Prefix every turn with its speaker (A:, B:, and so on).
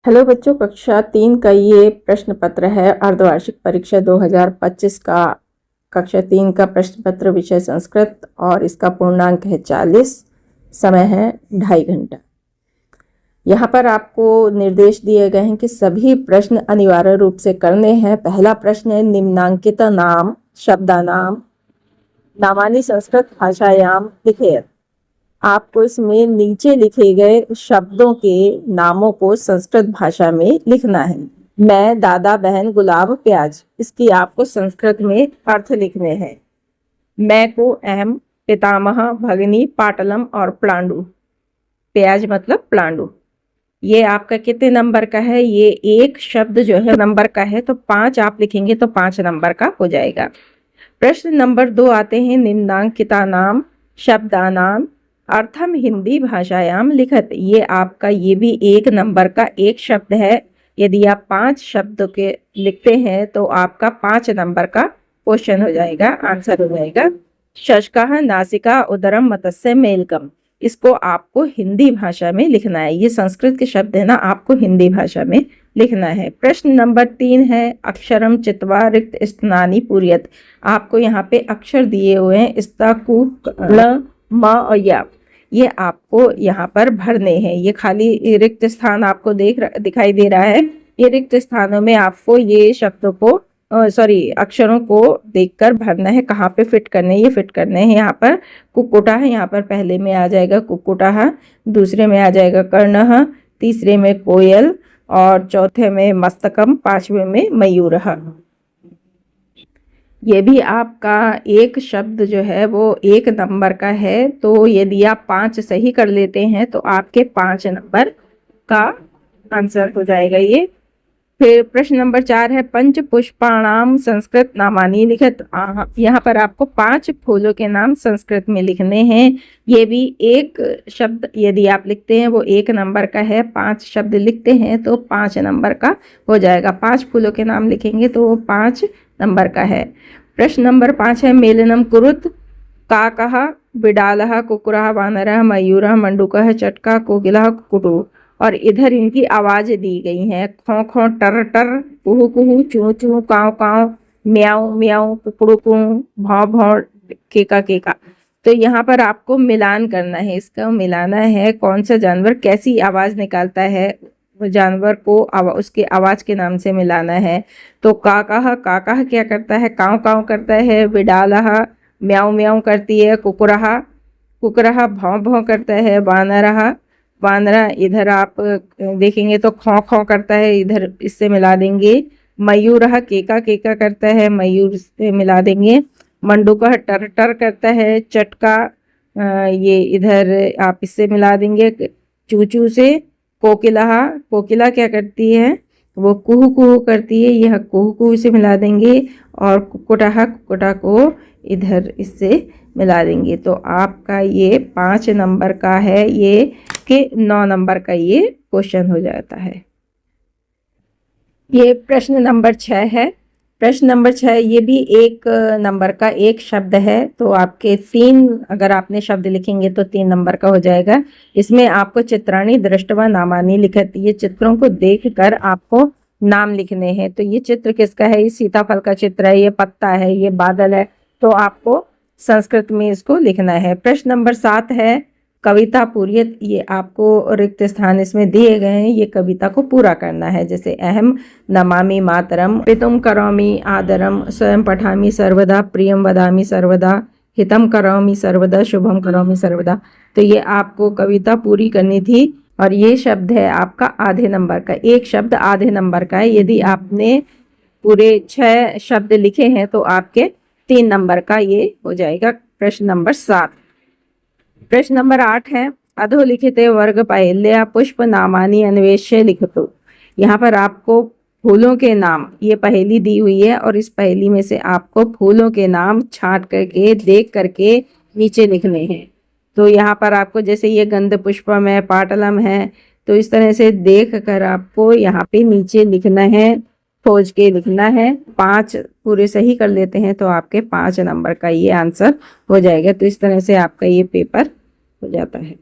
A: Hello बच्चों, कक्षा 3 का ये प्रश्न पत्र है। अर्धवार्षिक परीक्षा 2025 का कक्षा 3 का प्रश्न पत्र, विषय संस्कृत, और इसका पूर्णांक है 40। समय है 2.5 घंटा। यहाँ पर आपको निर्देश दिए गए हैं कि सभी प्रश्न अनिवार्य रूप से करने हैं। पहला प्रश्न है, निम्नांकित नाम शब्दानाम नामानि संस्कृत भाषायां लिखेत। आपको इसमें नीचे लिखे गए शब्दों के नामों को संस्कृत भाषा में लिखना है। मैं, दादा, बहन, गुलाब, प्याज, इसकी आपको संस्कृत में अर्थ लिखने हैं। मैं को अहम, पितामह, भगिनी, पाटलम और प्लांडु। प्याज मतलब प्लांडु। ये आपका कितने नंबर का है? ये एक शब्द जो है नंबर का है, तो 5 आप लिखेंगे तो 5 नंबर का हो जाएगा। प्रश्न नंबर 2 आते हैं, निम्नांकिता नाम शब्दानाम अर्थम हिंदी भाषायाम लिखत। ये आपका ये भी 1 नंबर का एक शब्द है। यदि आप 5 शब्द के लिखते हैं तो आपका 5 नंबर का क्वेश्चन हो जाएगा, आंसर हो जाएगा। शशकाह नासिका उदरम मत्स्य मेलकम, इसको आपको हिंदी भाषा में लिखना है। ये संस्कृत के शब्द है ना, आपको हिंदी भाषा में लिखना है। प्रश्न नंबर 3 है, अक्षरम चित्वा रिक्त स्थानानि पूर्यत। आपको यहाँ पे अक्षर दिए हुए हैं, स्ता, कु, ल, म और या। ये आपको यहाँ पर भरने हैं। ये खाली रिक्त स्थान आपको दिखाई दे रहा है। ये रिक्त स्थानों में आपको ये शब्दों को अक्षरों को देखकर भरना है। कहाँ पे फिट करने, ये फिट करने हैं। यहाँ पर कुक्कुटा है, यहाँ पर पहले में आ जाएगा कुक्कुटा, दूसरे में आ जाएगा कर्ण, तीसरे में कोयल, और चौथे में मस्तकम, 5वें में मयूर। ये भी आपका एक शब्द जो है वो 1 नंबर का है। तो यदि आप 5 सही कर लेते हैं तो आपके 5 नंबर का आंसर हो जाएगा ये। फिर प्रश्न नंबर 4 है, पंच पुष्पाणाम संस्कृत नामानि लिखत। यहाँ पर आपको 5 फूलों के नाम संस्कृत में लिखने हैं। ये भी एक शब्द यदि आप लिखते हैं वो 1 नंबर का है। 5 शब्द लिखते हैं तो 5 नंबर का हो जाएगा। 5 फूलों के नाम लिखेंगे तो वो 5 नंबर का है। प्रश्न नंबर 5 है, मेलनम कुरुत काकः बिडालः कुकुरः वानरः मयूरः मंडूकः चटका कोकिलः कुटु। और इधर इनकी आवाज दी गई है, खो खो, टर टर, कुहू कुहू, चू चू, काव काव, म्याऊ म्याऊ, कुकड़ू कू, भौ भौ, केका केका। तो यहाँ पर आपको मिलान करना है, इसका मिलाना है कौन सा जानवर कैसी आवाज निकालता है, जानवर को उसके आवाज के नाम से मिलाना है। तो काका क्या करता है? काव काव करता है। बिडालः म्याऊ म्याऊ करती है। कुकरहा भौं भौं करता है। वानरा इधर आप देखेंगे तो खौ खौ करता है, इधर इससे मिला देंगे। मयूरः केका केका करता है, मयूर से मिला देंगे। मंडूकः टर टर करता है। चटका ये इधर आप इससे मिला देंगे चूचू से। कोकिला क्या करती है? वो कुहू कुहू करती है, यह कुहू कुहू से मिला देंगे। और कुक्कुटा को इधर इससे मिला देंगे। तो आपका ये 5 नंबर का है, ये के 9 नंबर का ये क्वेश्चन हो जाता है। ये प्रश्न नंबर 6 है। प्रश्न नंबर 6 ये भी 1 नंबर का एक शब्द है। तो आपके 3 अगर आपने शब्द लिखेंगे तो 3 नंबर का हो जाएगा। इसमें आपको चित्राणि दृष्टवा नामानि लिखत। ये चित्रों को देखकर आपको नाम लिखने हैं। तो ये चित्र किसका है? ये सीताफल का चित्र है, ये पत्ता है, ये बादल है। तो आपको संस्कृत में इसको लिखना है। प्रश्न नंबर 7 है, कविता पूर्यत। ये आपको रिक्त स्थान इसमें दिए गए हैं, ये कविता को पूरा करना है। जैसे अहम नमामि मातरम, पितुम करोमि आदरम, स्वयं पठामि सर्वदा, प्रियम वदामि सर्वदा, हितम करोमि सर्वदा, शुभम करोमि सर्वदा। तो ये आपको कविता पूरी करनी थी। और ये शब्द है आपका आधे नंबर का, एक शब्द आधे नंबर का है। यदि आपने पूरे 6 शब्द लिखे हैं तो आपके 3 नंबर का ये हो जाएगा। प्रश्न नंबर 7। प्रश्न नंबर 8 है, अधोलिखिते वर्ग पाहिल्या पुष्प नामानि अन्वेष्य लिखतु। यहाँ पर आपको फूलों के नाम, ये पहेली दी हुई है और इस पहेली में से आपको फूलों के नाम छांट करके देख करके नीचे लिखने हैं। तो यहाँ पर आपको जैसे ये गंध पुष्पम है, पाटलम है, तो इस तरह से देख कर आपको यहाँ पे नीचे लिखना है, खोज के लिखना है। 5 पूरे सही कर लेते हैं तो आपके 5 नंबर का ये आंसर हो जाएगा। तो इस तरह से आपका ये पेपर हो जाता है।